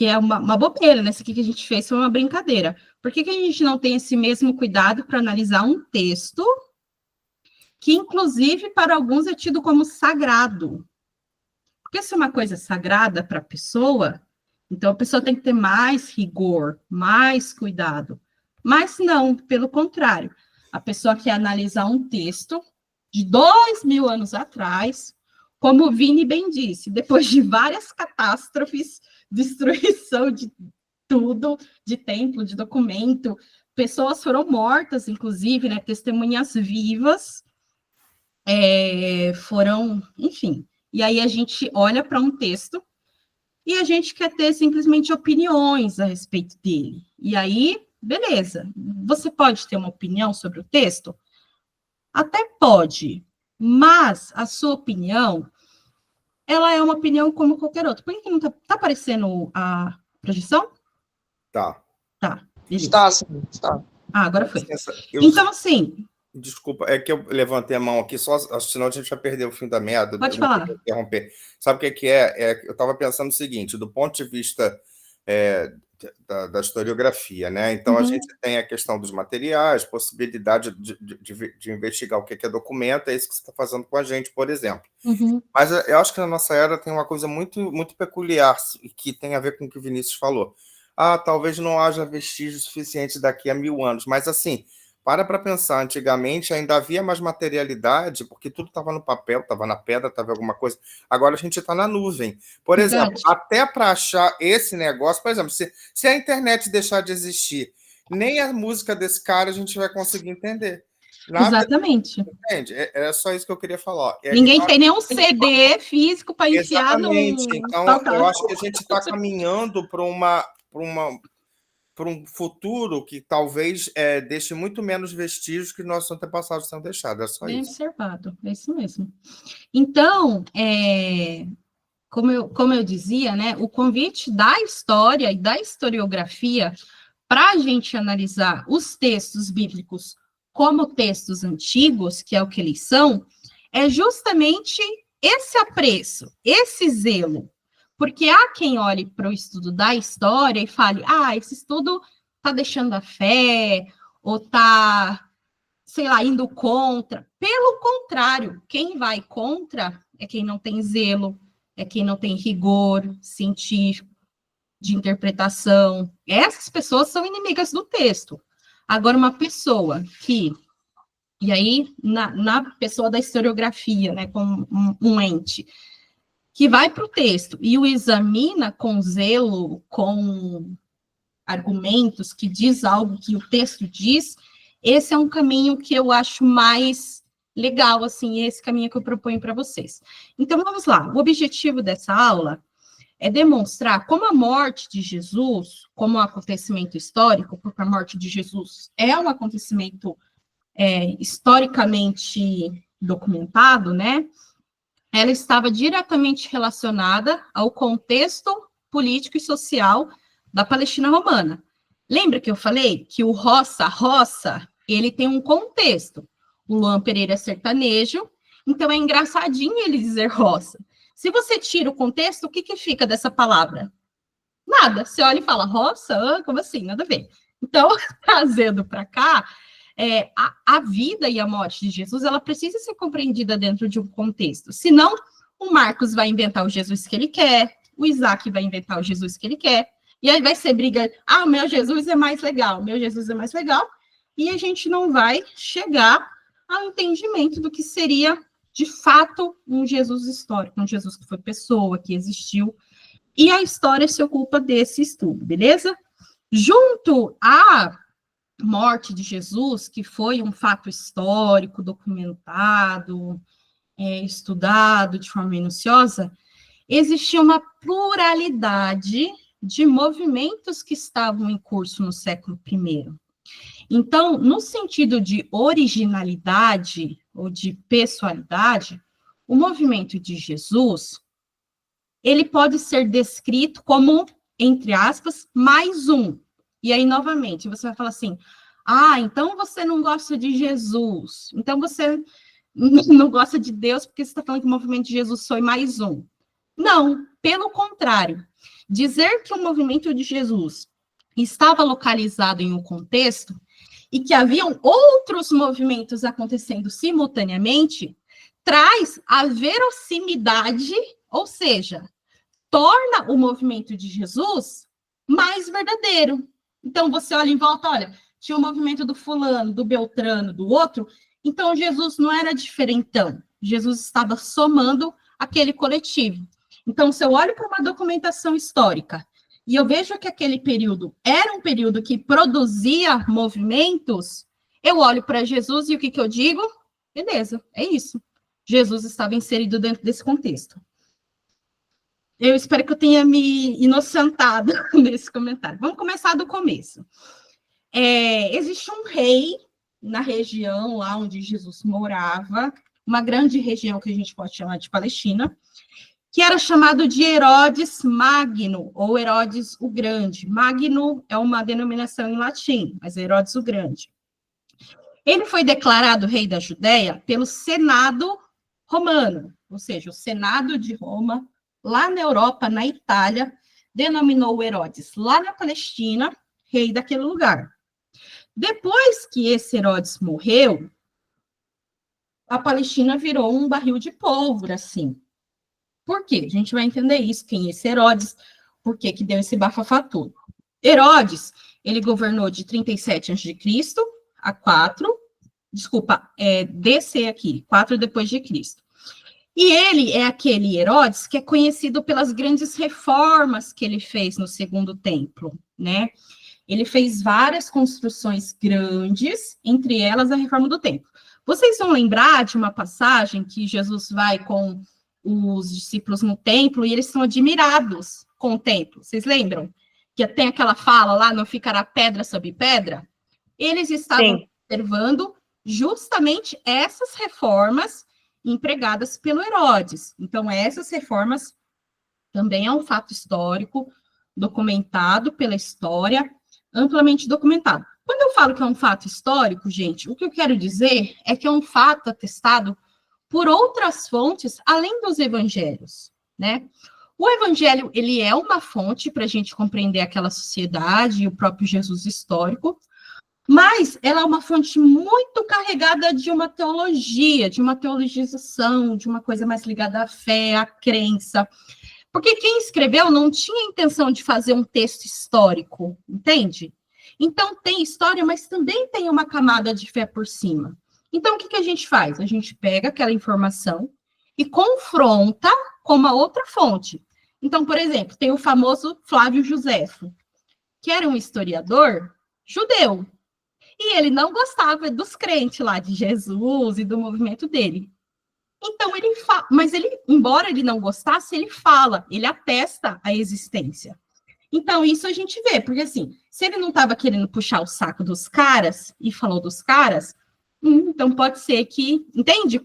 que é uma bobeira, né? Isso aqui que a gente fez foi uma brincadeira. Por que a gente não tem esse mesmo cuidado para analisar um texto que, inclusive, para alguns é tido como sagrado? Porque se é uma coisa sagrada para a pessoa, então a pessoa tem que ter mais rigor, mais cuidado. Mas não, pelo contrário. A pessoa quer analisar um texto de 2000 anos atrás, como o Vini bem disse, depois de várias catástrofes, destruição de tudo, de templo, de documento, pessoas foram mortas, inclusive, né, testemunhas vivas, foram, enfim. E aí a gente olha para um texto e a gente quer ter simplesmente opiniões a respeito dele. E aí, beleza, você pode ter uma opinião sobre o texto? Até pode, mas a sua opinião, ela é uma opinião como qualquer outra. Por que não tá aparecendo a projeção? Tá. Tá, beleza. Está, sim, está. Ah, agora foi. Então, assim... Desculpa, é que eu levantei a mão aqui, só, senão a gente vai perder o fim da meada. Pode falar. Interromper. Sabe o que é? Eu estava pensando o seguinte, do ponto de vista da historiografia, né? Então, a gente tem a questão dos materiais, possibilidade de investigar o que é documento, é isso que você está fazendo com a gente, por exemplo. Mas eu acho que na nossa era tem uma coisa muito, muito peculiar, que tem a ver com o que o Vinícius falou. Talvez não haja vestígios suficientes daqui a 1000 anos, mas assim... Para pensar, antigamente ainda havia mais materialidade, porque tudo estava no papel, estava na pedra, estava alguma coisa. Agora a gente está na nuvem. Por exemplo, até para achar esse negócio, por exemplo, se a internet deixar de existir, nem a música desse cara a gente vai conseguir entender. Exatamente. Entende? É só isso que eu queria falar. Ninguém tem nenhum CD físico para enfiar no... Então, eu acho que a gente está caminhando para um futuro que talvez deixe muito menos vestígios que nossos antepassados tenham deixado. É só bem isso. Observado, é isso mesmo. Então, como eu dizia, né, o convite da história e da historiografia para a gente analisar os textos bíblicos como textos antigos, que é o que eles são, é justamente esse apreço, esse zelo. Porque há quem olhe para o estudo da história e fale, esse estudo está deixando a fé, ou está, sei lá, indo contra. Pelo contrário, quem vai contra é quem não tem zelo, é quem não tem rigor científico, de interpretação. Essas pessoas são inimigas do texto. Agora, uma pessoa que... E aí, na pessoa da historiografia, né, como um ente... que vai para o texto e o examina com zelo, com argumentos, que diz algo que o texto diz, esse é um caminho que eu acho mais legal, assim, esse caminho que eu proponho para vocês. Então, vamos lá. O objetivo dessa aula é demonstrar como a morte de Jesus, como um acontecimento histórico, porque a morte de Jesus é um acontecimento historicamente documentado, né? Ela estava diretamente relacionada ao contexto político e social da Palestina romana. Lembra que eu falei que o roça, ele tem um contexto. O Luan Pereira é sertanejo, então é engraçadinho ele dizer roça. Se você tira o contexto, o que fica dessa palavra? Nada. Você olha e fala, roça? Como assim? Nada a ver. Então, trazendo para cá, a vida e a morte de Jesus, ela precisa ser compreendida dentro de um contexto. Senão, o Marcos vai inventar o Jesus que ele quer, o Isaac vai inventar o Jesus que ele quer, e aí vai ser briga, o meu Jesus é mais legal, e a gente não vai chegar ao entendimento do que seria, de fato, um Jesus histórico, um Jesus que foi pessoa, que existiu, e a história se ocupa desse estudo, beleza? Junto à morte de Jesus, que foi um fato histórico, documentado, estudado de forma minuciosa, existia uma pluralidade de movimentos que estavam em curso no século I. Então, no sentido de originalidade ou de pessoalidade, o movimento de Jesus, ele pode ser descrito como, entre aspas, mais um. E aí, novamente, você vai falar assim, então você não gosta de Jesus, então você não gosta de Deus porque você está falando que o movimento de Jesus foi mais um. Não, pelo contrário. Dizer que o movimento de Jesus estava localizado em um contexto e que haviam outros movimentos acontecendo simultaneamente traz a verossimilidade, ou seja, torna o movimento de Jesus mais verdadeiro. Então, você olha em volta, olha, tinha o movimento do fulano, do Beltrano, do outro, então Jesus não era diferentão, Jesus estava somando aquele coletivo. Então, se eu olho para uma documentação histórica e eu vejo que aquele período era um período que produzia movimentos, eu olho para Jesus e o que eu digo? Beleza, é isso. Jesus estava inserido dentro desse contexto. Eu espero que eu tenha me inocentado nesse comentário. Vamos começar do começo. Existe um rei na região lá onde Jesus morava, uma grande região que a gente pode chamar de Palestina, que era chamado de Herodes Magno, ou Herodes o Grande. Magno é uma denominação em latim, mas é Herodes o Grande. Ele foi declarado rei da Judéia pelo Senado romano, ou seja, o Senado de Roma, lá na Europa, na Itália, denominou Herodes lá na Palestina, rei daquele lugar. Depois que esse Herodes morreu, a Palestina virou um barril de pólvora, assim. Por quê? A gente vai entender isso, quem é esse Herodes, por que deu esse bafafá todo. Herodes, ele governou de 37 a.C. a 4, DC aqui, 4 depois de Cristo. E ele é aquele Herodes que é conhecido pelas grandes reformas que ele fez no Segundo Templo, né? Ele fez várias construções grandes, entre elas a reforma do templo. Vocês vão lembrar de uma passagem que Jesus vai com os discípulos no templo e eles são admirados com o templo. Vocês lembram? Que tem aquela fala lá, não ficará pedra sobre pedra? Eles estavam observando justamente essas reformas empregadas pelo Herodes. Então, essas reformas também é um fato histórico, documentado pela história, amplamente documentado. Quando eu falo que é um fato histórico, gente, o que eu quero dizer é que é um fato atestado por outras fontes, além dos evangelhos, né? O evangelho, ele é uma fonte para a gente compreender aquela sociedade e o próprio Jesus histórico, mas ela é uma fonte muito carregada de uma teologia, de uma teologização, de uma coisa mais ligada à fé, à crença. Porque quem escreveu não tinha intenção de fazer um texto histórico, entende? Então, tem história, mas também tem uma camada de fé por cima. Então, o que a gente faz? A gente pega aquela informação e confronta com uma outra fonte. Então, por exemplo, tem o famoso Flávio Joséfo, que era um historiador judeu. E ele não gostava dos crentes lá, de Jesus e do movimento dele. Então, ele fala, mas ele, embora ele não gostasse, ele fala, ele atesta a existência. Então, isso a gente vê, porque assim, se ele não estava querendo puxar o saco dos caras e falou dos caras, então pode ser que, entende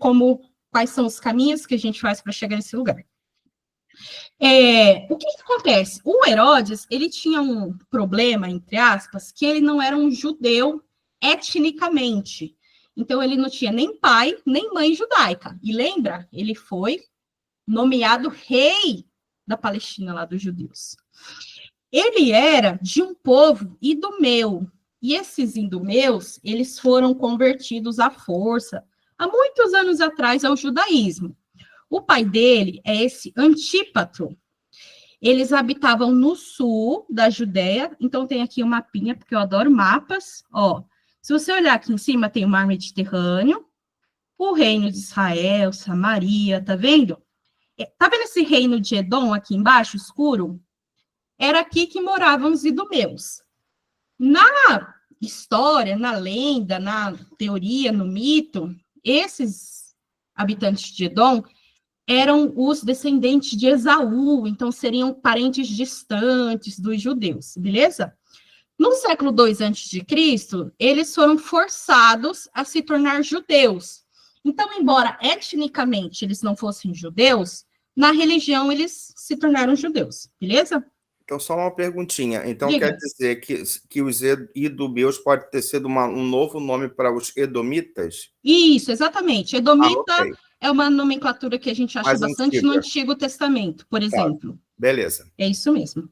quais são os caminhos que a gente faz para chegar nesse lugar. O que acontece? O Herodes, ele tinha um problema, entre aspas, que ele não era um judeu etnicamente. Então, ele não tinha nem pai, nem mãe judaica. E lembra? Ele foi nomeado rei da Palestina, lá dos judeus. Ele era de um povo idumeu. E esses idumeus, eles foram convertidos à força, há muitos anos atrás, ao judaísmo. O pai dele é esse Antípatro. Eles habitavam no sul da Judéia. Então, tem aqui um mapinha, porque eu adoro mapas. Ó, se você olhar aqui em cima, tem o Mar Mediterrâneo, o reino de Israel, Samaria, tá vendo? Tá vendo esse reino de Edom aqui embaixo, escuro? Era aqui que moravam os idumeus. Na história, na lenda, na teoria, no mito, esses habitantes de Edom eram os descendentes de Esaú, então seriam parentes distantes dos judeus, beleza? No século II a.C., eles foram forçados a se tornar judeus. Então, embora etnicamente eles não fossem judeus, na religião eles se tornaram judeus, beleza? Então, só uma perguntinha. Então, Diga. quer dizer que os idumeus pode ter sido um novo nome para os edomitas? Isso, exatamente. Edomita okay. É uma nomenclatura que a gente acha mais bastante antiga. no Antigo Testamento, por exemplo. Beleza. É isso mesmo.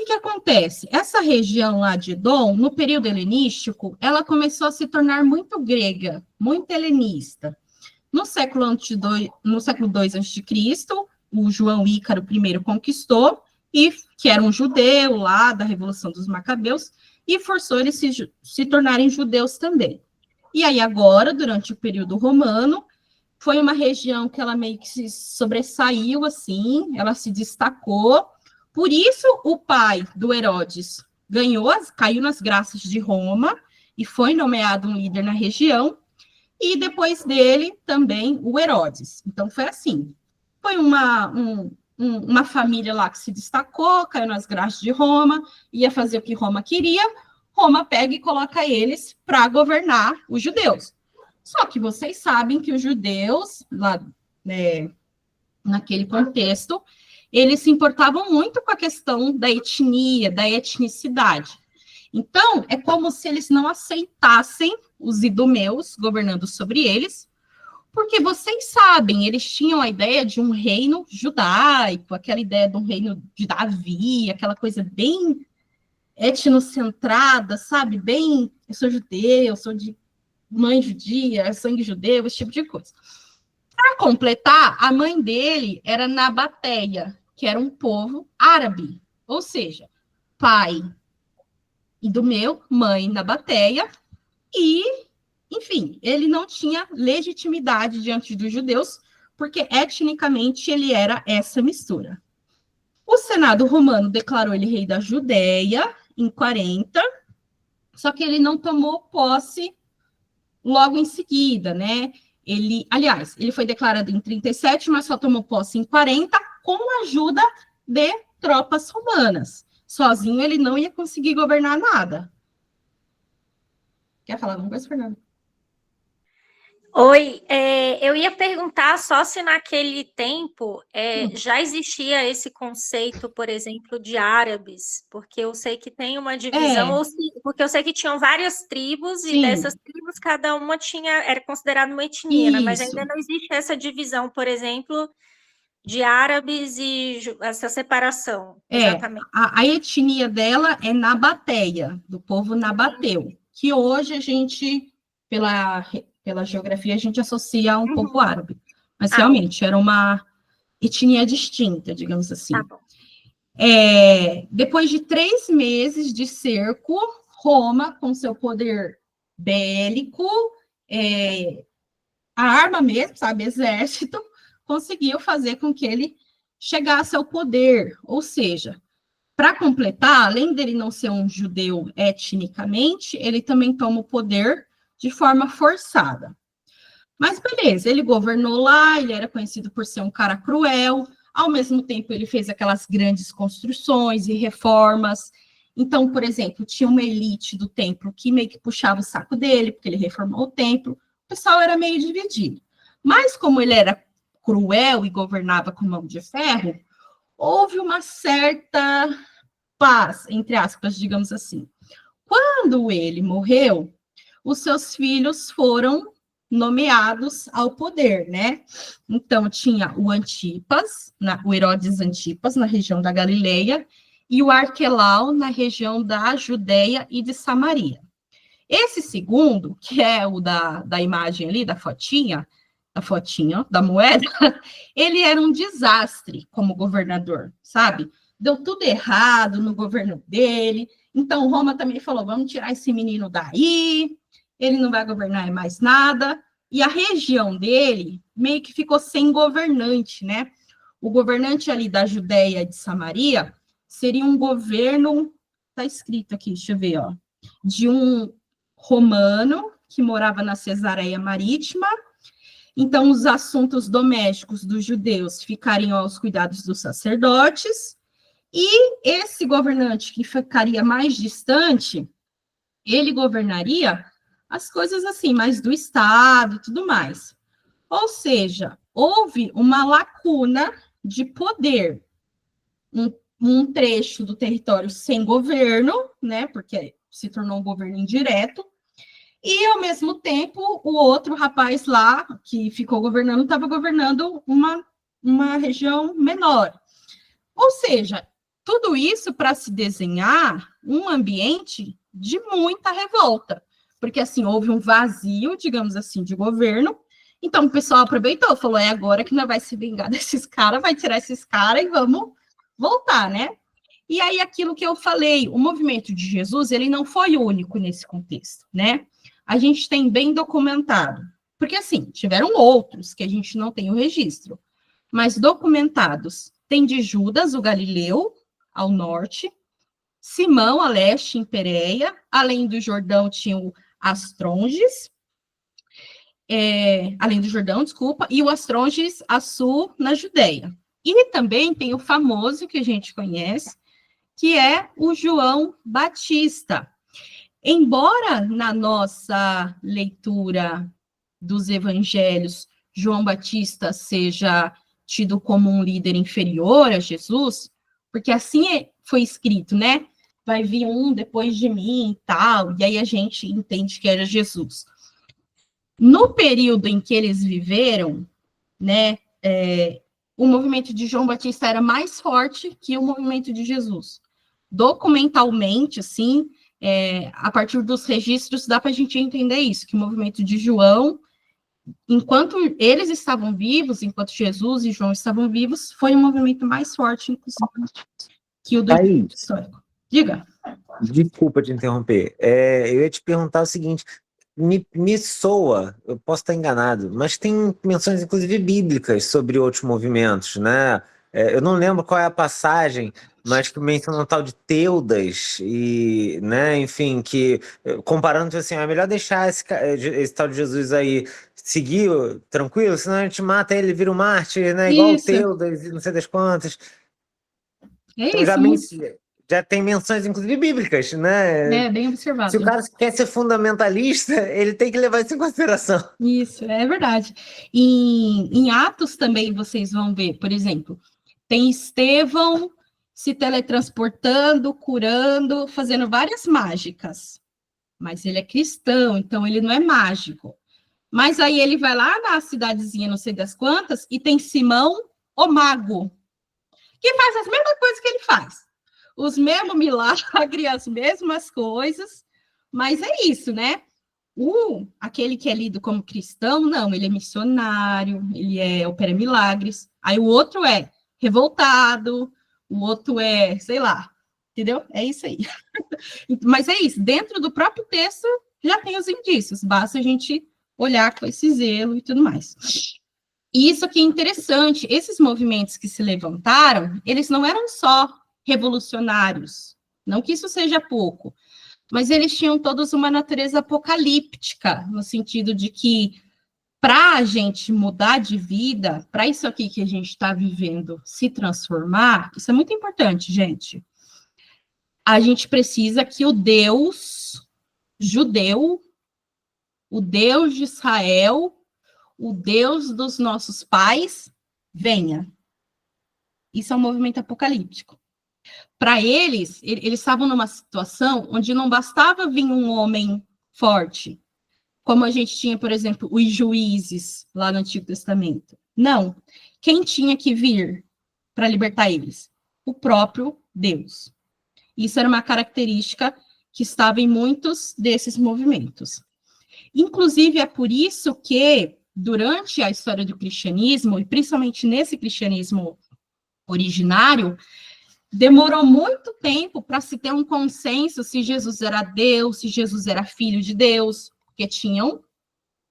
que acontece? Essa região lá de Edom, no período helenístico, ela começou a se tornar muito grega, muito helenista. No século II a.C., o João Ícaro I conquistou, e que era um judeu lá da Revolução dos Macabeus, e forçou eles se tornarem judeus também. E aí agora, durante o período romano, foi uma região que ela meio que se sobressaiu, assim, ela se destacou. Por isso, o pai do Herodes caiu nas graças de Roma e foi nomeado um líder na região, e depois dele também o Herodes. Então, foi assim. Foi uma família lá que se destacou, caiu nas graças de Roma, ia fazer o que Roma queria, Roma pega e coloca eles para governar os judeus. Só que vocês sabem que os judeus, lá, né, naquele contexto, eles se importavam muito com a questão da etnia, da etnicidade. Então, é como se eles não aceitassem os idumeus governando sobre eles, porque vocês sabem, eles tinham a ideia de um reino judaico, aquela ideia de um reino de Davi, aquela coisa bem etnocentrada, sabe? Bem, eu sou judeu, eu sou de mãe judia, sangue judeu, esse tipo de coisa. Para completar, a mãe dele era Nabateia, que era um povo árabe, ou seja, pai idumeu, mãe Nabateia, e, enfim, ele não tinha legitimidade diante dos judeus, porque etnicamente ele era essa mistura. O Senado romano declarou ele rei da Judéia em 40, só que ele não tomou posse logo em seguida, né? Ele foi declarado em 37, mas só tomou posse em 40, com a ajuda de tropas romanas. Sozinho ele não ia conseguir governar nada. Quer falar alguma coisa, Fernanda? Oi, eu ia perguntar só se naquele tempo já existia esse conceito, por exemplo, de árabes, porque eu sei que tem uma divisão, porque eu sei que tinham várias tribos, Sim. E dessas tribos cada uma era considerada uma etnia, né? Mas Isso. ainda não existe essa divisão, por exemplo, de árabes e essa separação, exatamente. A etnia dela é Nabateia, do povo nabateu, que hoje a gente, pela geografia, a gente associa a um povo árabe. Mas realmente era uma etnia distinta, digamos assim. Tá bom. Depois de 3 meses de cerco, Roma, com seu poder bélico, a arma mesmo, sabe, exército, conseguiu fazer com que ele chegasse ao poder. Ou seja, para completar, além dele não ser um judeu etnicamente, ele também toma o poder de forma forçada. Mas beleza, ele governou lá, ele era conhecido por ser um cara cruel, ao mesmo tempo ele fez aquelas grandes construções e reformas. Então, por exemplo, tinha uma elite do templo que meio que puxava o saco dele, porque ele reformou o templo, o pessoal era meio dividido. Mas como ele era cruel e governava com mão de ferro, houve uma certa paz, entre aspas, digamos assim. Quando ele morreu, os seus filhos foram nomeados ao poder, né? Então, tinha o Antipas, o Herodes Antipas, na região da Galileia, e o Arquelau, na região da Judéia e de Samaria. Esse segundo, que é o da imagem ali, da fotinha, da moeda, ele era um desastre como governador, sabe? Deu tudo errado no governo dele. Então, Roma também falou, vamos tirar esse menino daí, ele não vai governar mais nada. E a região dele meio que ficou sem governante, né? O governante ali da Judéia e de Samaria seria um governo, tá escrito aqui, deixa eu ver, ó, de um romano que morava na Cesareia Marítima. Então, os assuntos domésticos dos judeus ficariam aos cuidados dos sacerdotes, e esse governante que ficaria mais distante, ele governaria as coisas assim, mais do Estado e tudo mais. Ou seja, houve uma lacuna de poder, um trecho do território sem governo, né, porque se tornou um governo indireto, e, ao mesmo tempo, o outro rapaz lá, que ficou governando, estava governando uma região menor. Ou seja, tudo isso para se desenhar um ambiente de muita revolta, porque assim houve um vazio, digamos assim, de governo. Então o pessoal aproveitou, falou: é agora que nós vai se vingar desses caras, vai tirar esses caras e vamos voltar, né? E aí aquilo que eu falei, o movimento de Jesus, ele não foi único nesse contexto, né? A gente tem bem documentado, porque assim, tiveram outros que a gente não tem o registro, mas documentados. Tem de Judas, o Galileu, ao norte, Simão, a leste, em Pérea, além do Jordão tinha o Astronges, além do Jordão, desculpa, e o Astronges a sul, na Judéia. E também tem o famoso, que a gente conhece, que é o João Batista. Embora na nossa leitura dos evangelhos, João Batista seja tido como um líder inferior a Jesus, porque assim foi escrito, né? Vai vir um depois de mim e tal, e aí a gente entende que era Jesus. No período em que eles viveram, né, o movimento de João Batista era mais forte que o movimento de Jesus. Documentalmente, assim, a partir dos registros, dá para a gente entender isso, que o movimento de João, enquanto eles estavam vivos, enquanto Jesus e João estavam vivos, foi um movimento mais forte, inclusive, que o do histórico. Diga. Desculpa te interromper. Eu ia te perguntar o seguinte, me soa, eu posso estar enganado, mas tem menções, inclusive, bíblicas sobre outros movimentos, né? Eu não lembro qual é a passagem, mas que menciona um tal de Teudas, e, né, enfim, que, comparando, assim, é melhor deixar esse tal de Jesus aí seguir tranquilo, senão a gente mata ele, vira um mártir, né? Igual o Teudas e não sei das quantas. Então, já tem menções, inclusive, bíblicas, né? Bem observado. Se o cara quer ser fundamentalista, ele tem que levar isso em consideração. Isso, é verdade. Em Atos também vocês vão ver, por exemplo, tem Estevão se teletransportando, curando, fazendo várias mágicas. Mas ele é cristão, então ele não é mágico. Mas aí ele vai lá na cidadezinha, não sei das quantas, e tem Simão, o mago, que faz as mesmas coisas que ele faz. Os mesmos milagres, as mesmas coisas, mas é isso, né? Aquele que é lido como cristão, não, ele é missionário, ele opera milagres. Aí o outro é revoltado, o outro sei lá, entendeu? É isso aí. Mas é isso, dentro do próprio texto já tem os indícios, basta a gente olhar com esse zelo e tudo mais. E isso aqui é interessante, esses movimentos que se levantaram, eles não eram só revolucionários, não que isso seja pouco, mas eles tinham todos uma natureza apocalíptica, no sentido de que, para a gente mudar de vida, para isso aqui que a gente está vivendo se transformar, isso é muito importante, gente. A gente precisa que o Deus judeu, o Deus de Israel, o Deus dos nossos pais, venha. Isso é um movimento apocalíptico. Para eles estavam numa situação onde não bastava vir um homem forte, como a gente tinha, por exemplo, os juízes lá no Antigo Testamento. Não. Quem tinha que vir para libertar eles? O próprio Deus. Isso era uma característica que estava em muitos desses movimentos. Inclusive, é por isso que, durante a história do cristianismo, e principalmente nesse cristianismo originário, demorou muito tempo para se ter um consenso se Jesus era Deus, se Jesus era filho de Deus, porque tinham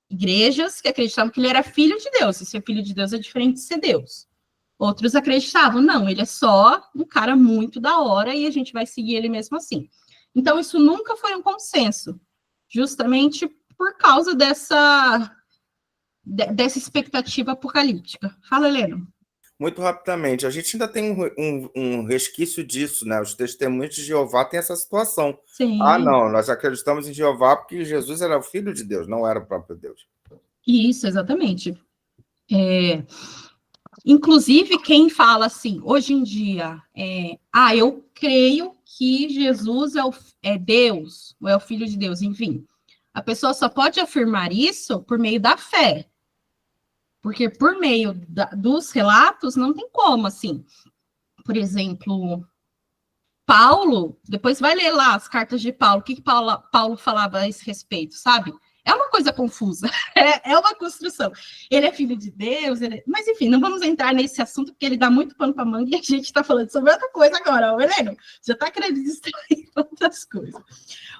igrejas que acreditavam que ele era filho de Deus, e ser filho de Deus é diferente de ser Deus. Outros acreditavam, não, ele é só um cara muito da hora e a gente vai seguir ele mesmo assim. Então, isso nunca foi um consenso, justamente por causa dessa expectativa apocalíptica. Fala, Helena. Muito rapidamente, a gente ainda tem um resquício disso, né? Os testemunhos de Jeová têm essa situação. Sim. Não, nós acreditamos em Jeová porque Jesus era o filho de Deus, não era o próprio Deus. Isso, exatamente. Inclusive, quem fala assim, hoje em dia, eu creio que Jesus é Deus, ou é o Filho de Deus, enfim. A pessoa só pode afirmar isso por meio da fé. Porque por meio dos relatos não tem como, assim. Por exemplo, Paulo, depois vai ler lá as cartas de Paulo, o que Paulo falava a esse respeito, sabe? É uma coisa confusa, é uma construção. Ele é filho de Deus, mas enfim, não vamos entrar nesse assunto, porque ele dá muito pano para manga e a gente está falando sobre outra coisa agora, ó, Heleno, já está querendo distrair outras coisas.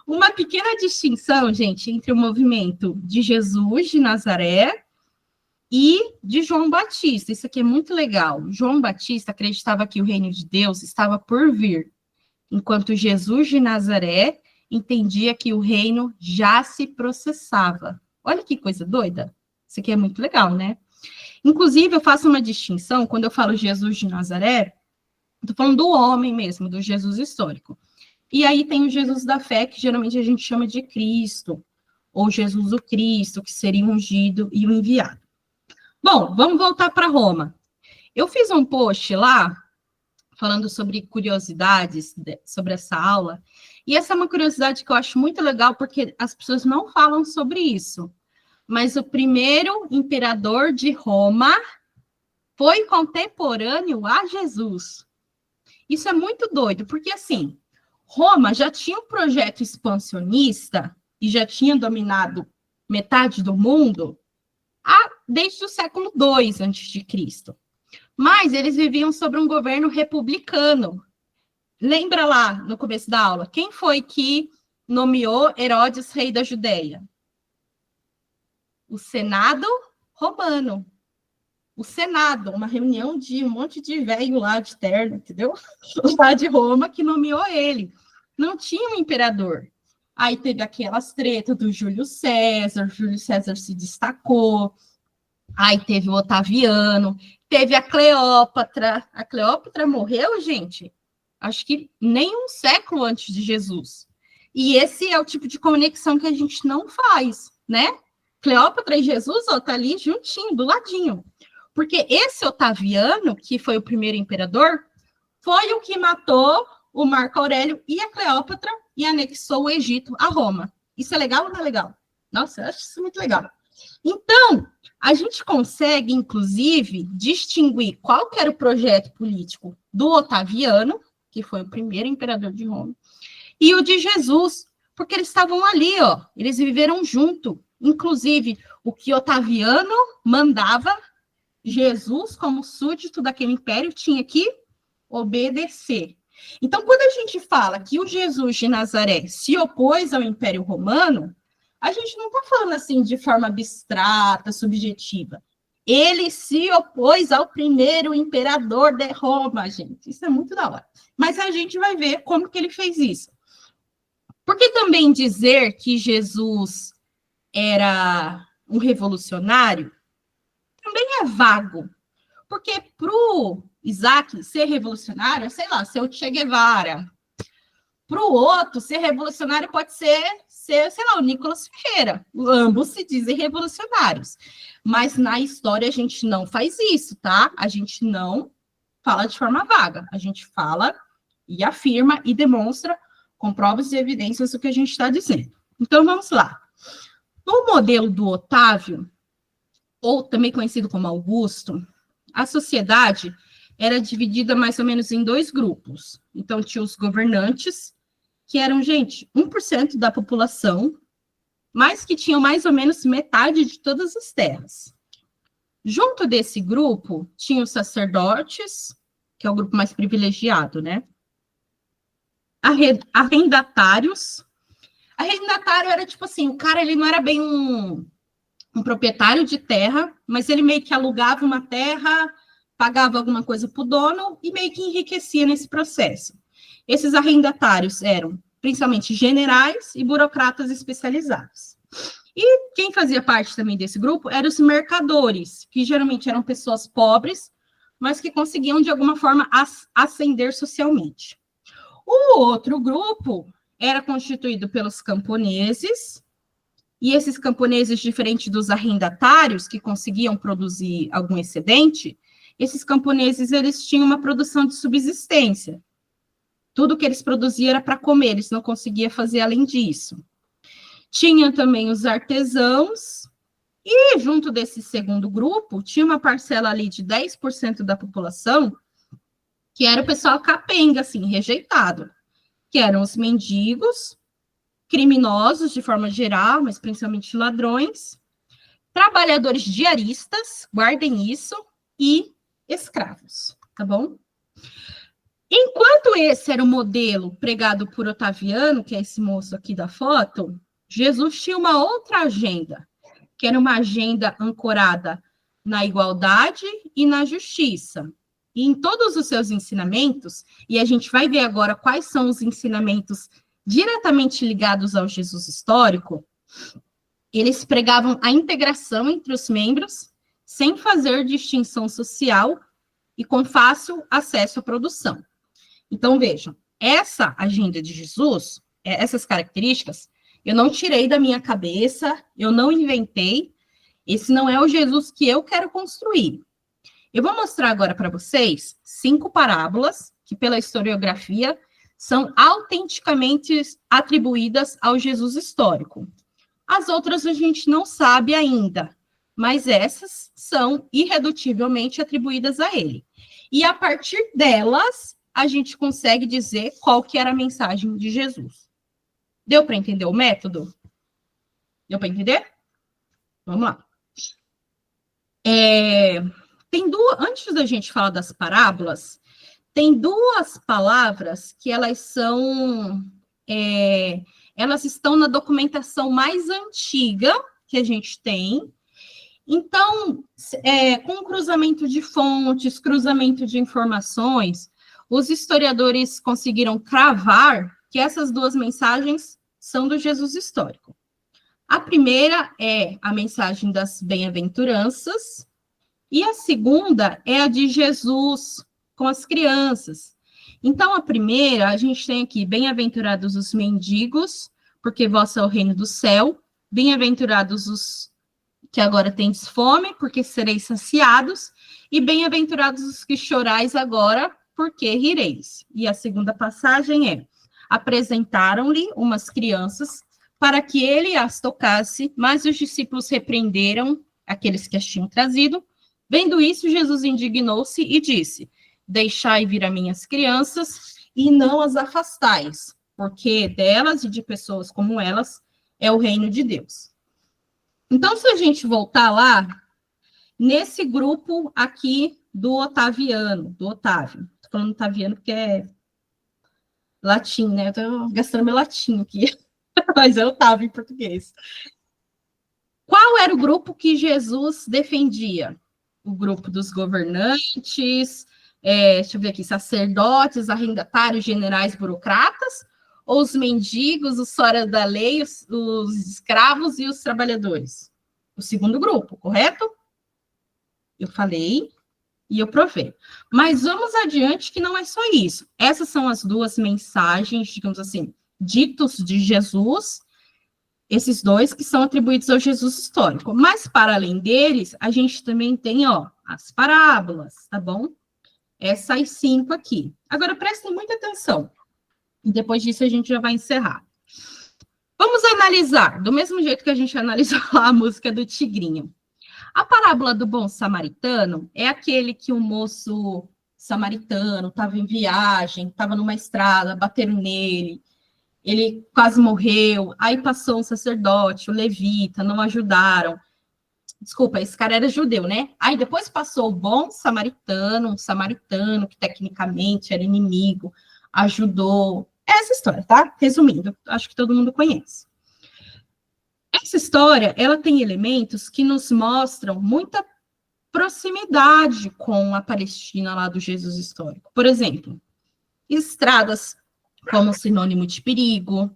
Uma pequena distinção, gente, entre o movimento de Jesus de Nazaré e de João Batista. Isso aqui é muito legal. João Batista acreditava que o reino de Deus estava por vir, enquanto Jesus de Nazaré entendia que o reino já se processava. Olha que coisa doida. Isso aqui é muito legal, né? Inclusive, eu faço uma distinção, quando eu falo Jesus de Nazaré, estou falando do homem mesmo, do Jesus histórico. E aí tem o Jesus da fé, que geralmente a gente chama de Cristo, ou Jesus o Cristo, que seria o ungido e o enviado. Bom, vamos voltar para Roma. Eu fiz um post lá, falando sobre curiosidades sobre essa aula, e essa é uma curiosidade que eu acho muito legal, porque as pessoas não falam sobre isso, mas o primeiro imperador de Roma foi contemporâneo a Jesus. Isso é muito doido, porque assim, Roma já tinha um projeto expansionista e já tinha dominado metade do mundo desde o século II a.C., mas eles viviam sob um governo republicano. Lembra lá, no começo da aula, quem foi que nomeou Herodes rei da Judéia? O Senado romano. O Senado, uma reunião de um monte de velho lá de terno, entendeu? Lá de Roma, que nomeou ele. Não tinha um imperador. Aí teve aquelas tretas do Júlio César se destacou. Aí teve o Otaviano, teve a Cleópatra. A Cleópatra morreu, gente, acho que nem um século antes de Jesus. E esse é o tipo de conexão que a gente não faz, né? Cleópatra e Jesus, ó, tá ali juntinho, do ladinho. Porque esse Otaviano, que foi o primeiro imperador, foi o que matou o Marco Aurélio e a Cleópatra e anexou o Egito a Roma. Isso é legal ou não é legal? Nossa, eu acho isso muito legal. Então, a gente consegue, inclusive, distinguir qual que era o projeto político do Otaviano, que foi o primeiro imperador de Roma, e o de Jesus, porque eles estavam ali, ó, eles viveram junto. Inclusive, o que Otaviano mandava, Jesus, como súdito daquele império, tinha que obedecer. Então, quando a gente fala que o Jesus de Nazaré se opôs ao Império Romano, a gente não está falando assim de forma abstrata, subjetiva. Ele se opôs ao primeiro imperador de Roma, gente. Isso é muito da hora. Mas a gente vai ver como que ele fez isso. Porque também dizer que Jesus era um revolucionário também é vago. Porque para o Isaac ser revolucionário, sei lá, ser o Che Guevara. Para o outro, ser revolucionário pode ser, sei lá, o Nicolas Ferreira. Ambos se dizem revolucionários. Mas na história a gente não faz isso, tá? A gente não fala de forma vaga. A gente fala e afirma e demonstra com provas e evidências o que a gente está dizendo. Então, vamos lá. No modelo do Otávio, ou também conhecido como Augusto, a sociedade era dividida mais ou menos em dois grupos. Então, tinha os governantes, que eram, gente, 1% da população, mas que tinham mais ou menos metade de todas as terras. Junto desse grupo, tinha os sacerdotes, que é o grupo mais privilegiado, né? Arrendatários. Arrendatário era tipo assim, o cara ele não era bem um proprietário de terra, mas ele meio que alugava uma terra, pagava alguma coisa para o dono e meio que enriquecia nesse processo. Esses arrendatários eram principalmente generais e burocratas especializados. E quem fazia parte também desse grupo eram os mercadores, que geralmente eram pessoas pobres, mas que conseguiam de alguma forma ascender socialmente. O outro grupo era constituído pelos camponeses, e esses camponeses, diferente dos arrendatários, que conseguiam produzir algum excedente, esses camponeses, eles tinham uma produção de subsistência. Tudo que eles produziam era para comer, eles não conseguiam fazer além disso. Tinha também os artesãos, e junto desse segundo grupo, tinha uma parcela ali de 10% da população, que era o pessoal capenga, assim, rejeitado. que eram os mendigos, criminosos de forma geral, mas principalmente ladrões, trabalhadores diaristas, guardem isso, e escravos, tá bom? Enquanto esse era o modelo pregado por Otaviano, que é esse moço aqui da foto, Jesus tinha uma outra agenda, que era uma agenda ancorada na igualdade e na justiça. E em todos os seus ensinamentos, e a gente vai ver agora quais são os ensinamentos diretamente ligados ao Jesus histórico, eles pregavam a integração entre os membros, sem fazer distinção social e com fácil acesso à produção. Então, vejam, essa agenda de Jesus, essas características, eu não tirei da minha cabeça, eu não inventei, esse não é o Jesus que eu quero construir. Eu vou mostrar agora para vocês 5 parábolas que, pela historiografia, são autenticamente atribuídas ao Jesus histórico. As outras a gente não sabe ainda, mas essas são irredutivelmente atribuídas a ele. E a partir delas, a gente consegue dizer qual que era a mensagem de Jesus. Deu para entender o método? Deu para entender? Vamos lá. Antes da gente falar das parábolas, tem 2 palavras que elas são... elas estão na documentação mais antiga que a gente tem. Então, com cruzamento de fontes, cruzamento de informações, os historiadores conseguiram cravar que essas 2 mensagens são do Jesus histórico. A primeira é a mensagem das bem-aventuranças, e a segunda é a de Jesus com as crianças. Então, a primeira, a gente tem aqui, bem-aventurados os mendigos, porque vosso é o reino do céu, bem-aventurados os que agora tendes fome, porque sereis saciados, e bem-aventurados os que chorais agora, porque rireis. E a segunda passagem é: apresentaram-lhe umas crianças para que ele as tocasse, mas os discípulos repreenderam aqueles que as tinham trazido. Vendo isso, Jesus indignou-se e disse: deixai vir a minhas crianças e não as afastais, porque delas e de pessoas como elas é o reino de Deus. Então, se a gente voltar lá, nesse grupo aqui do Otávio, tô falando Otaviano porque é latim, né? Eu tô gastando meu latim aqui, mas é Otávio em português. Qual era o grupo que Jesus defendia? O grupo dos governantes, deixa eu ver aqui, sacerdotes, arrendatários, generais, burocratas, ou os mendigos, os fora da lei, os escravos e os trabalhadores? O segundo grupo, correto? Eu falei e eu provei. Mas vamos adiante que não é só isso. Essas são as 2 mensagens, digamos assim, ditos de Jesus, esses 2 que são atribuídos ao Jesus histórico. Mas, para além deles, a gente também tem, as parábolas, tá bom? Essas 5 aqui. Agora, prestem muita atenção. E depois disso, a gente já vai encerrar. Vamos analisar, do mesmo jeito que a gente analisou a música do Tigrinho. A parábola do bom samaritano é aquele que o moço samaritano estava em viagem, estava numa estrada, bateram nele, ele quase morreu, aí passou um sacerdote, o levita, não ajudaram. Desculpa, esse cara era judeu, né? Aí depois passou o bom samaritano, um samaritano que tecnicamente era inimigo, ajudou. Essa história, tá? Resumindo, acho que todo mundo conhece. Essa história, ela tem elementos que nos mostram muita proximidade com a Palestina lá do Jesus histórico. Por exemplo, estradas como sinônimo de perigo.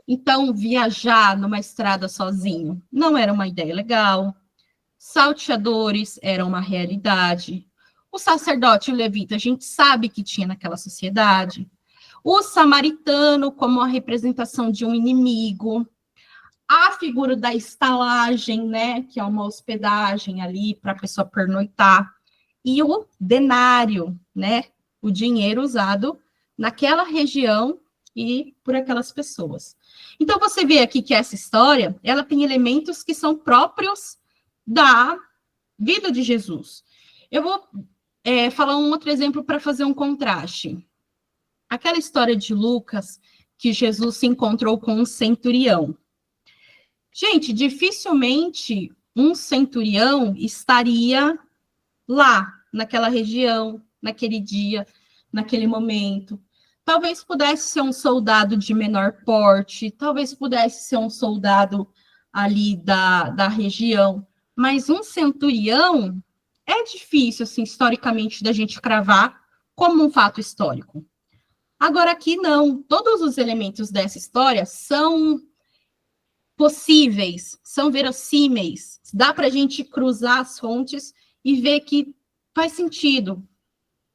Então, viajar numa estrada sozinho não era uma ideia legal. Salteadores eram uma realidade. O sacerdote e o levita, a gente sabe que tinha naquela sociedade. O samaritano como a representação de um inimigo. A figura da estalagem, né, que é uma hospedagem ali para a pessoa pernoitar. E o denário, né, o dinheiro usado naquela região e por aquelas pessoas. Então, você vê aqui que essa história, ela tem elementos que são próprios da vida de Jesus. Eu vou falar um outro exemplo para fazer um contraste. Aquela história de Lucas, que Jesus se encontrou com um centurião. Gente, dificilmente um centurião estaria lá, naquela região, naquele dia, naquele momento. Talvez pudesse ser um soldado de menor porte, talvez pudesse ser um soldado ali da região, mas um centurião é difícil, assim, historicamente, da gente cravar como um fato histórico. Agora, aqui não. Todos os elementos dessa história são possíveis, são verossímeis. Dá para a gente cruzar as fontes e ver que faz sentido.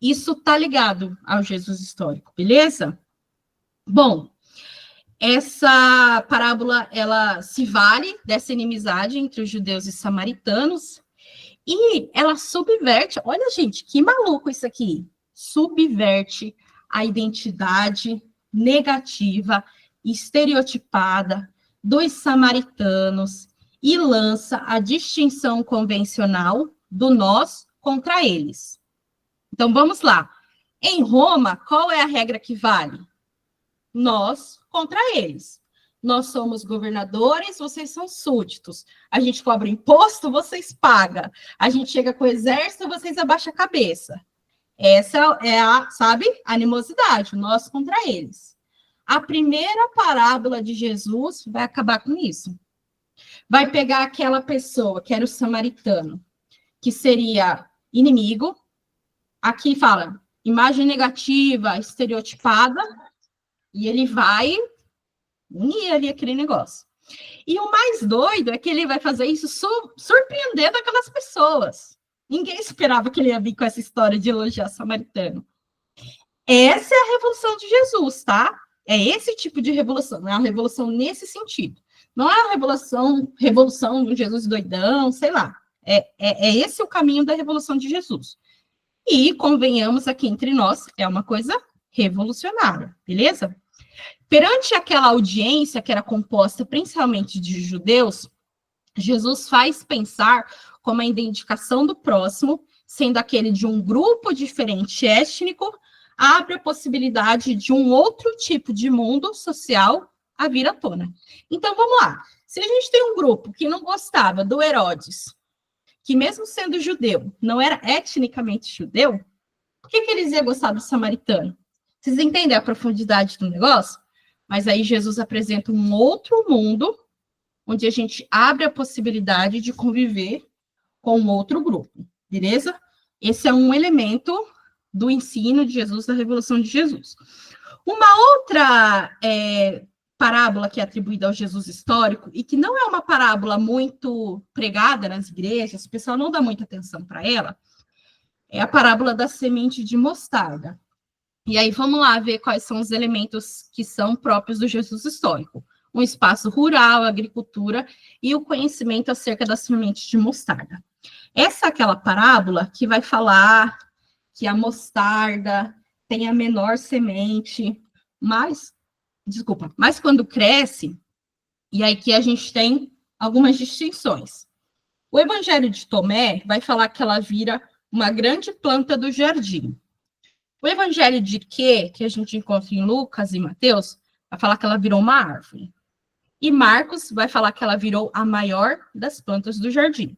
Isso está ligado ao Jesus histórico, beleza? Bom, essa parábola, ela se vale dessa inimizade entre os judeus e samaritanos, e ela subverte, olha, gente, que maluco isso aqui, subverte a identidade negativa, estereotipada dos samaritanos e lança a distinção convencional do nós contra eles. Então, vamos lá. Em Roma, qual é a regra que vale? Nós contra eles. Nós somos governadores, vocês são súditos. A gente cobra imposto, vocês pagam. A gente chega com o exército, vocês abaixam a cabeça. Essa é a, sabe, animosidade, nós contra eles. A primeira parábola de Jesus vai acabar com isso. Vai pegar aquela pessoa, que era o samaritano, que seria inimigo. Aqui fala, imagem negativa, estereotipada, e ele vai unir ali aquele negócio. E o mais doido é que ele vai fazer isso surpreendendo aquelas pessoas. Ninguém esperava que ele ia vir com essa história de elogiar samaritano. Essa é a revolução de Jesus, tá? É esse tipo de revolução, não é uma revolução nesse sentido. Não é uma revolução de Jesus doidão, sei lá. É esse o caminho da revolução de Jesus. E, convenhamos aqui entre nós, é uma coisa revolucionária, beleza? Perante aquela audiência que era composta principalmente de judeus, Jesus faz pensar como a identificação do próximo, sendo aquele de um grupo diferente étnico, abre a possibilidade de um outro tipo de mundo social a vir à tona. Então, vamos lá. Se a gente tem um grupo que não gostava do Herodes, que mesmo sendo judeu, não era etnicamente judeu, por que eles iam gostar do samaritano? Vocês entendem a profundidade do negócio? Mas aí Jesus apresenta um outro mundo, onde a gente abre a possibilidade de conviver com um outro grupo, beleza? Esse é um elemento do ensino de Jesus, da revolução de Jesus. Uma outra parábola que é atribuída ao Jesus histórico, e que não é uma parábola muito pregada nas igrejas, o pessoal não dá muita atenção para ela, é a parábola da semente de mostarda. E aí vamos lá ver quais são os elementos que são próprios do Jesus histórico. Um espaço rural, agricultura e o conhecimento acerca da semente de mostarda. Essa é aquela parábola que vai falar que a mostarda tem a menor semente, mas quando cresce, e aí que a gente tem algumas distinções. O Evangelho de Tomé vai falar que ela vira uma grande planta do jardim. O Evangelho de que a gente encontra em Lucas e Mateus, vai falar que ela virou uma árvore. E Marcos vai falar que ela virou a maior das plantas do jardim.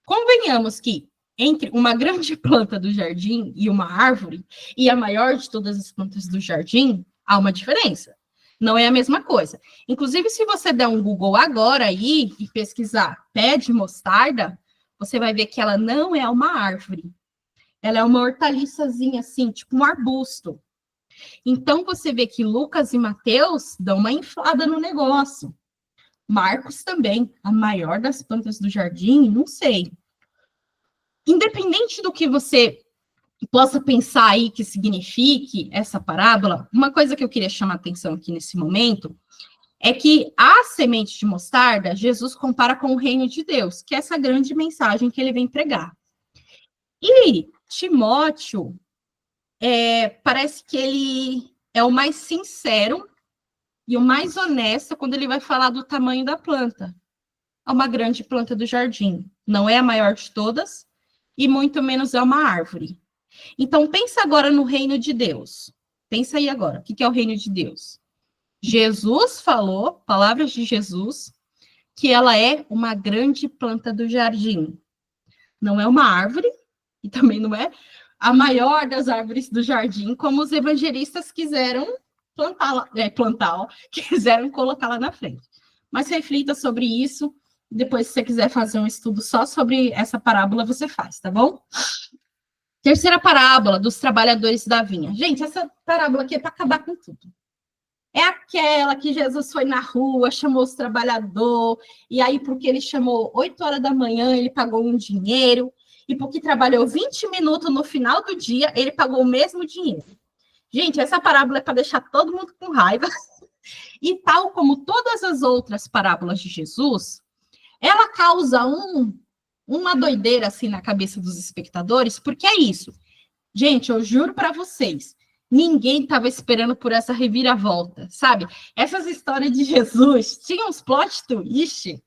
Convenhamos que entre uma grande planta do jardim e uma árvore, e a maior de todas as plantas do jardim, há uma diferença. Não é a mesma coisa. Inclusive, se você der um Google agora aí e pesquisar pé de mostarda, você vai ver que ela não é uma árvore. Ela é uma hortaliçazinha assim, tipo um arbusto. Então, você vê que Lucas e Mateus dão uma inflada no negócio. Marcos também, a maior das plantas do jardim, não sei. Independente do que você possa pensar aí que signifique essa parábola, uma coisa que eu queria chamar a atenção aqui nesse momento é que a semente de mostarda, Jesus compara com o reino de Deus, que é essa grande mensagem que ele vem pregar. E Timóteo, parece que ele é o mais sincero e o mais honesto quando ele vai falar do tamanho da planta. É uma grande planta do jardim. Não é a maior de todas e muito menos é uma árvore. Então, pensa agora no reino de Deus. Pensa aí agora, o que é o reino de Deus? Jesus falou, palavras de Jesus, que ela é uma grande planta do jardim. Não é uma árvore, e também não é a maior das árvores do jardim, como os evangelistas quiseram quiseram colocá-la na frente. Mas reflita sobre isso, depois, se você quiser fazer um estudo só sobre essa parábola, você faz, tá bom? Terceira parábola, dos trabalhadores da vinha. Gente, essa parábola aqui é para acabar com tudo. É aquela que Jesus foi na rua, chamou os trabalhadores, e aí, porque ele chamou 8 horas da manhã, ele pagou um dinheiro, e porque trabalhou 20 minutos no final do dia, ele pagou o mesmo dinheiro. Gente, essa parábola é para deixar todo mundo com raiva. E tal como todas as outras parábolas de Jesus, ela causa uma doideira assim na cabeça dos espectadores, porque é isso. Gente, eu juro para vocês, ninguém estava esperando por essa reviravolta, sabe? Essas histórias de Jesus tinham uns plot twist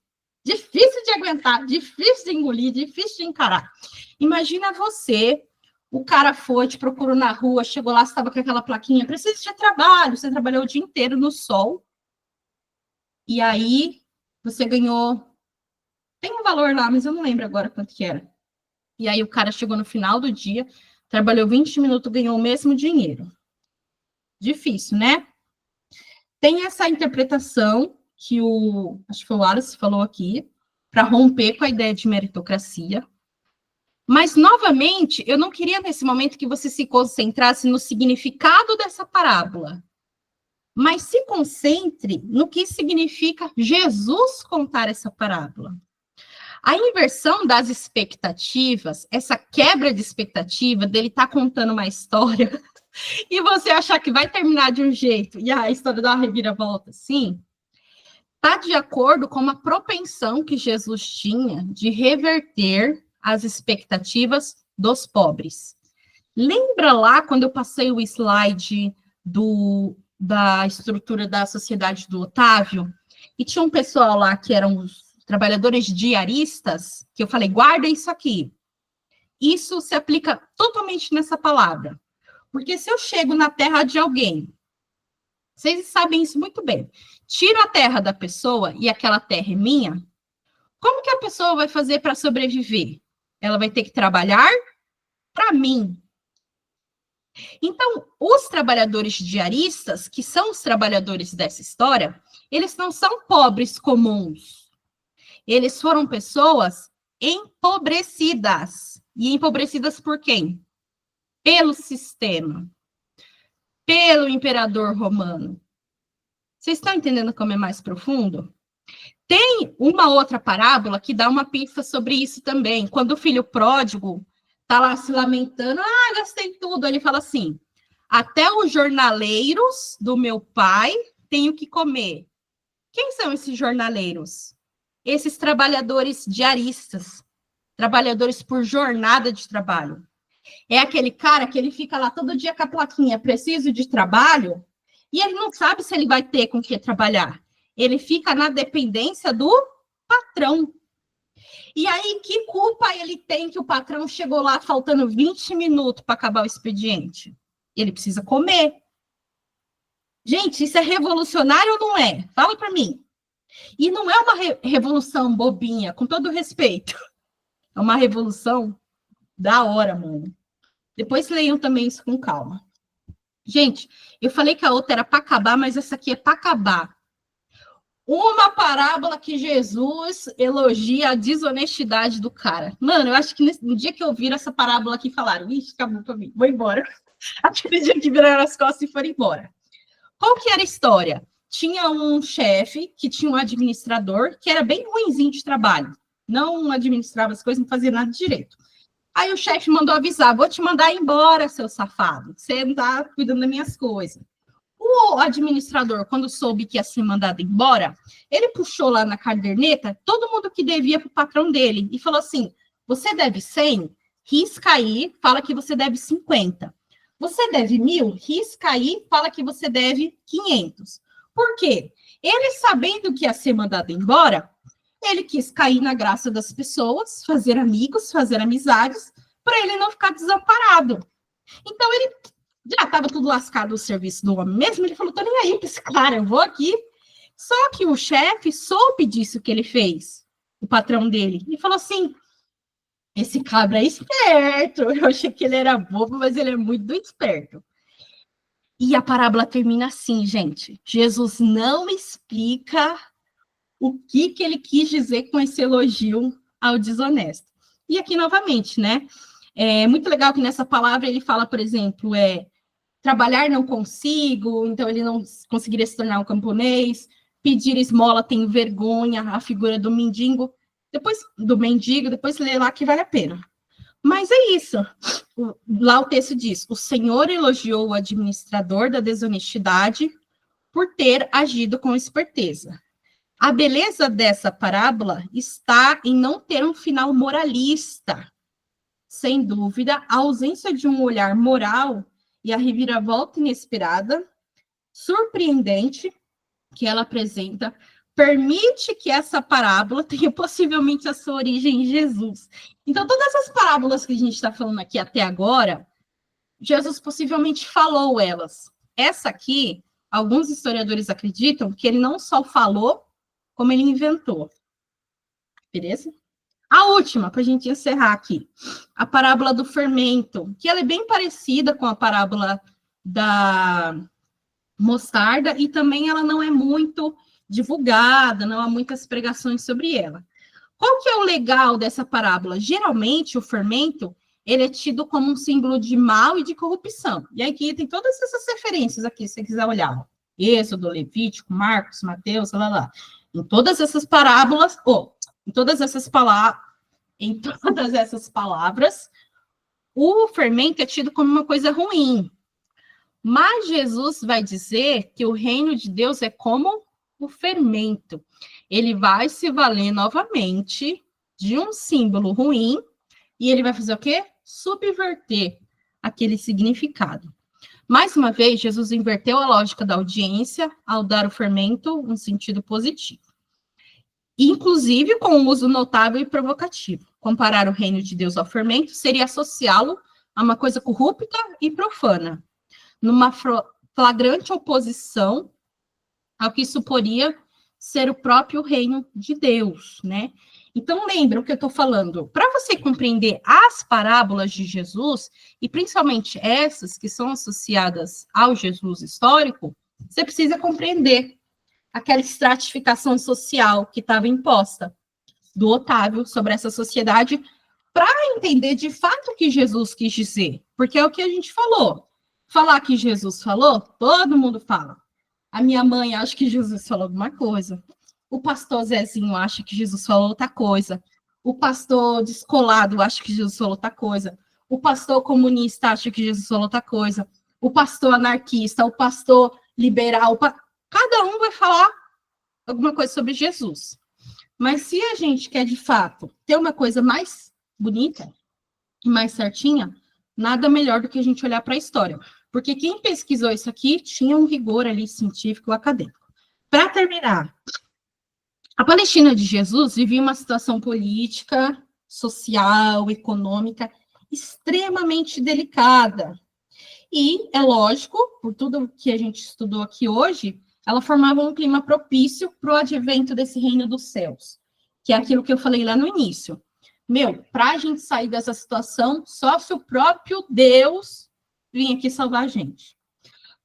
difícil de aguentar, difícil de engolir, difícil de encarar. Imagina você, o cara foi, te procurou na rua, chegou lá, você estava com aquela plaquinha, preciso de trabalho, você trabalhou o dia inteiro no sol, e aí você ganhou, tem um valor lá, mas eu não lembro agora quanto que era. E aí o cara chegou no final do dia, trabalhou 20 minutos, ganhou o mesmo dinheiro. Difícil, né? Tem essa interpretação que acho que foi o Wallace falou aqui, para romper com a ideia de meritocracia. Mas, novamente, eu não queria, nesse momento, que você se concentrasse no significado dessa parábola, mas se concentre no que significa Jesus contar essa parábola. A inversão das expectativas, essa quebra de expectativa dele estar contando uma história e você achar que vai terminar de um jeito e a história dá uma reviravolta, sim, está de acordo com uma propensão que Jesus tinha de reverter as expectativas dos pobres. Lembra lá quando eu passei o slide da estrutura da sociedade do Otávio? E tinha um pessoal lá que eram os trabalhadores diaristas, que eu falei, guarda isso aqui. Isso se aplica totalmente nessa palavra. Porque se eu chego na terra de alguém, vocês sabem isso muito bem, tiro a terra da pessoa e aquela terra é minha, como que a pessoa vai fazer para sobreviver? Ela vai ter que trabalhar para mim. Então, os trabalhadores diaristas, que são os trabalhadores dessa história, eles não são pobres comuns. Eles foram pessoas empobrecidas. E empobrecidas por quem? Pelo sistema. Pelo imperador romano. Vocês estão entendendo como é mais profundo? Tem uma outra parábola que dá uma pista sobre isso também. Quando o filho pródigo está lá se lamentando, gastei tudo. Ele fala assim, até os jornaleiros do meu pai têm o que comer. Quem são esses jornaleiros? Esses trabalhadores diaristas, trabalhadores por jornada de trabalho. É aquele cara que ele fica lá todo dia com a plaquinha, preciso de trabalho, e ele não sabe se ele vai ter com o que trabalhar. Ele fica na dependência do patrão. E aí, que culpa ele tem que o patrão chegou lá faltando 20 minutos para acabar o expediente? Ele precisa comer. Gente, isso é revolucionário ou não é? Fala para mim. E não é uma revolução bobinha, com todo respeito. É uma revolução da hora, mano. Depois leiam também isso com calma. Gente, eu falei que a outra era para acabar, mas essa aqui é para acabar. Uma parábola que Jesus elogia a desonestidade do cara. Mano, eu acho que no dia que eu vi essa parábola aqui, falaram, ixi, acabou pra mim, vou embora. Aquele dia que viraram as costas e foram embora. Qual que era a história? Tinha um chefe que tinha um administrador que era bem ruinzinho de trabalho. Não administrava as coisas, não fazia nada direito. Aí o chefe mandou avisar, vou te mandar embora, seu safado. Você não tá cuidando das minhas coisas. O administrador, quando soube que ia ser mandado embora, ele puxou lá na caderneta todo mundo que devia para o patrão dele e falou assim, você deve 100? Risca aí, fala que você deve 50. Você deve 1.000? Risca aí, fala que você deve 500. Por quê? Ele, sabendo que ia ser mandado embora, ele quis cair na graça das pessoas, fazer amigos, fazer amizades, para ele não ficar desamparado. Então, ele Já estava tudo lascado o serviço do homem mesmo, ele falou, tô nem aí para esse cara, eu vou aqui. Só que o chefe soube disso que ele fez, o patrão dele, e falou assim, esse cabra é esperto, eu achei que ele era bobo, mas ele é muito esperto. E a parábola termina assim, gente, Jesus não explica o que ele quis dizer com esse elogio ao desonesto. E aqui, novamente, né, é muito legal que nessa palavra ele fala, por exemplo, trabalhar não consigo, então ele não conseguiria se tornar um camponês, pedir esmola tenho vergonha, a figura do mendigo, depois lê lá que vale a pena. Mas é isso. Lá o texto diz, o Senhor elogiou o administrador da desonestidade por ter agido com esperteza. A beleza dessa parábola está em não ter um final moralista. Sem dúvida, a ausência de um olhar moral e a reviravolta inesperada, surpreendente, que ela apresenta, permite que essa parábola tenha possivelmente a sua origem em Jesus. Então, todas as parábolas que a gente está falando aqui até agora, Jesus possivelmente falou elas. Essa aqui, alguns historiadores acreditam que ele não só falou, como ele inventou. Beleza? A última, para a gente encerrar aqui, a parábola do fermento, que ela é bem parecida com a parábola da mostarda, e também ela não é muito divulgada, não há muitas pregações sobre ela. Qual que é o legal dessa parábola? Geralmente, o fermento, ele é tido como um símbolo de mal e de corrupção. E aqui tem todas essas referências aqui, se você quiser olhar. Êxodo, Levítico, Marcos, Mateus, lá. Em todas essas parábolas, em todas essas palavras, o fermento é tido como uma coisa ruim. Mas Jesus vai dizer que o reino de Deus é como o fermento. Ele vai se valer novamente de um símbolo ruim e ele vai fazer o quê? Subverter aquele significado. Mais uma vez, Jesus inverteu a lógica da audiência ao dar o fermento um sentido positivo. Inclusive com um uso notável e provocativo. Comparar o reino de Deus ao fermento seria associá-lo a uma coisa corrupta e profana, numa flagrante oposição ao que suporia ser o próprio reino de Deus, né? Então, lembra o que eu estou falando. Para você compreender as parábolas de Jesus, e principalmente essas que são associadas ao Jesus histórico, você precisa compreender aquela estratificação social que estava imposta do Otávio sobre essa sociedade, para entender de fato o que Jesus quis dizer. Porque é o que a gente falou. Falar que Jesus falou, todo mundo fala. A minha mãe acha que Jesus falou alguma coisa. O pastor Zezinho acha que Jesus falou outra coisa. O pastor descolado acha que Jesus falou outra coisa. O pastor comunista acha que Jesus falou outra coisa. O pastor anarquista, o pastor liberal, cada um vai falar alguma coisa sobre Jesus. Mas se a gente quer, de fato, ter uma coisa mais bonita e mais certinha, nada melhor do que a gente olhar para a história. Porque quem pesquisou isso aqui tinha um rigor ali científico, acadêmico. Para terminar, a Palestina de Jesus vivia uma situação política, social, econômica extremamente delicada. E, é lógico, por tudo que a gente estudou aqui hoje, ela formava um clima propício para o advento desse reino dos céus, que é aquilo que eu falei lá no início. Para a gente sair dessa situação, só se o próprio Deus vir aqui salvar a gente.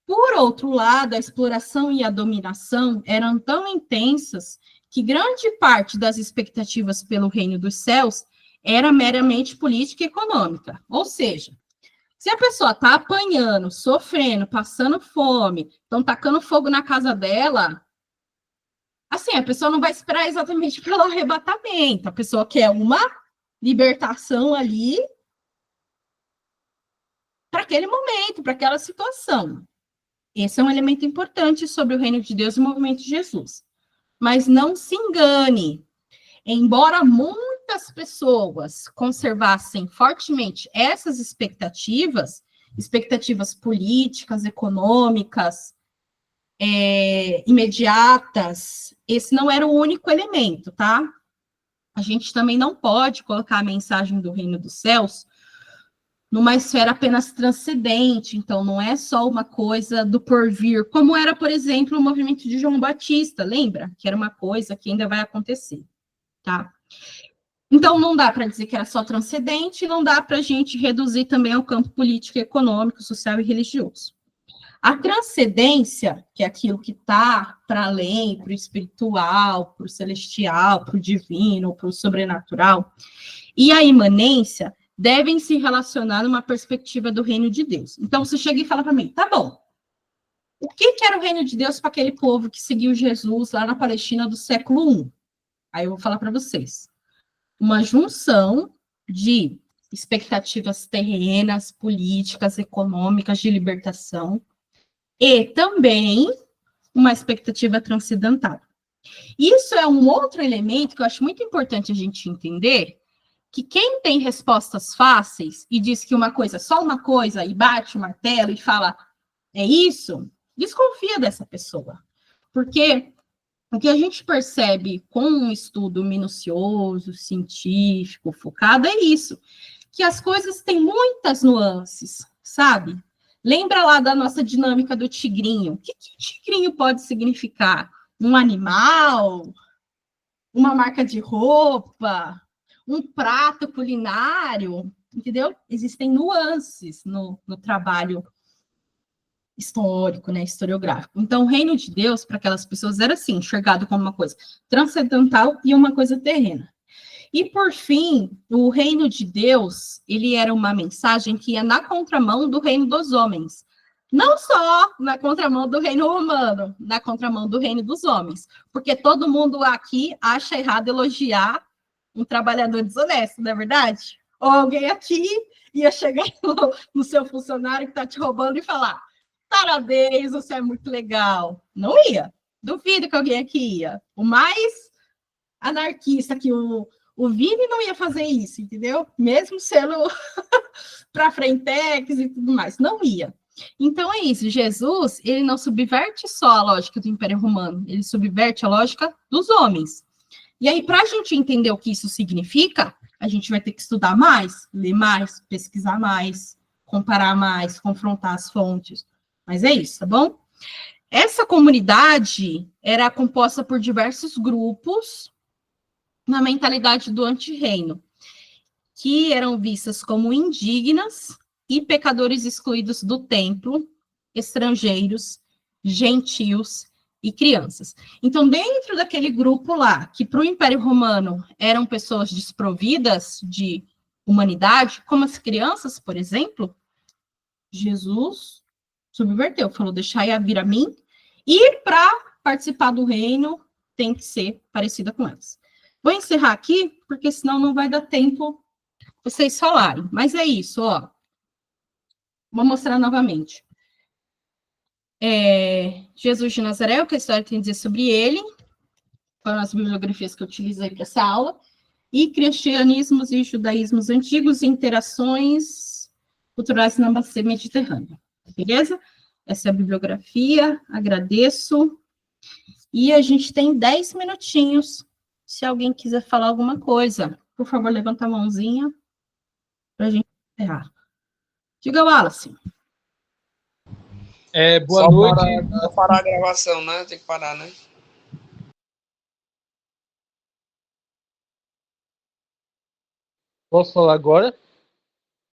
Por outro lado, a exploração e a dominação eram tão intensas que grande parte das expectativas pelo reino dos céus era meramente política e econômica. Ou seja, se a pessoa está apanhando, sofrendo, passando fome, estão tacando fogo na casa dela, assim, a pessoa não vai esperar exatamente pelo arrebatamento. A pessoa quer uma libertação ali para aquele momento, para aquela situação. Esse é um elemento importante sobre o reino de Deus e o movimento de Jesus. Mas não se engane, embora muitas pessoas conservassem fortemente essas expectativas políticas, econômicas, imediatas, esse não era o único elemento, tá? A gente também não pode colocar a mensagem do reino dos céus numa esfera apenas transcendente, então não é só uma coisa do porvir, como era, por exemplo, o movimento de João Batista, lembra? Que era uma coisa que ainda vai acontecer, tá? Então não dá para dizer que era só transcendente, não dá para a gente reduzir também ao campo político, econômico, social e religioso. A transcendência, que é aquilo que está para além, para o espiritual, para o celestial, para o divino, para o sobrenatural, e a imanência devem se relacionar numa perspectiva do reino de Deus. Então, você chega e fala para mim, tá bom, o que era o reino de Deus para aquele povo que seguiu Jesus lá na Palestina do século I? Aí eu vou falar para vocês. Uma junção de expectativas terrenas, políticas, econômicas, de libertação, e também uma expectativa transcendental. Isso é um outro elemento que eu acho muito importante a gente entender, que quem tem respostas fáceis e diz que uma coisa é só uma coisa, e bate o martelo e fala, é isso, desconfia dessa pessoa. Porque o que a gente percebe com um estudo minucioso, científico, focado, é isso, que as coisas têm muitas nuances, sabe? Lembra lá da nossa dinâmica do tigrinho. O que tigrinho pode significar? Um animal? Uma marca de roupa? Um prato culinário? Entendeu? Existem nuances no trabalho histórico, né, historiográfico. Então, o reino de Deus, para aquelas pessoas, era assim, enxergado como uma coisa transcendental e uma coisa terrena. E, por fim, o reino de Deus, ele era uma mensagem que ia na contramão do reino dos homens. Não só na contramão do reino romano, na contramão do reino dos homens. Porque todo mundo aqui acha errado elogiar um trabalhador desonesto, não é verdade? Ou alguém aqui ia chegar no seu funcionário que está te roubando e falar, parabéns, você é muito legal. Não ia. Duvido que alguém aqui ia. O mais anarquista que o Vini não ia fazer isso, entendeu? Mesmo sendo para frentex e tudo mais, não ia. Então é isso, Jesus, ele não subverte só a lógica do Império Romano, ele subverte a lógica dos homens. E aí, para a gente entender o que isso significa, a gente vai ter que estudar mais, ler mais, pesquisar mais, comparar mais, confrontar as fontes. Mas é isso, tá bom? Essa comunidade era composta por diversos grupos na mentalidade do antirreino, que eram vistas como indignas e pecadores excluídos do templo, estrangeiros, gentios e crianças. Então, dentro daquele grupo lá, que para o Império Romano eram pessoas desprovidas de humanidade, como as crianças, por exemplo, Jesus subverteu, falou, deixai a vir a mim, e para participar do reino tem que ser parecida com elas. Vou encerrar aqui, porque senão não vai dar tempo vocês falarem. Mas é isso, ó. Vou mostrar novamente. Jesus de Nazaré, o que a história tem a dizer sobre ele, foram as bibliografias que eu utilizei para essa aula, e cristianismos e judaísmos antigos e interações culturais na bacia mediterrânea. Beleza? Essa é a bibliografia, agradeço. E a gente tem 10 minutinhos, se alguém quiser falar alguma coisa. Por favor, levanta a mãozinha para a gente encerrar. Diga, Wallace. Boa noite. Só parar a gravação, né? Tem que parar, né? Posso falar agora?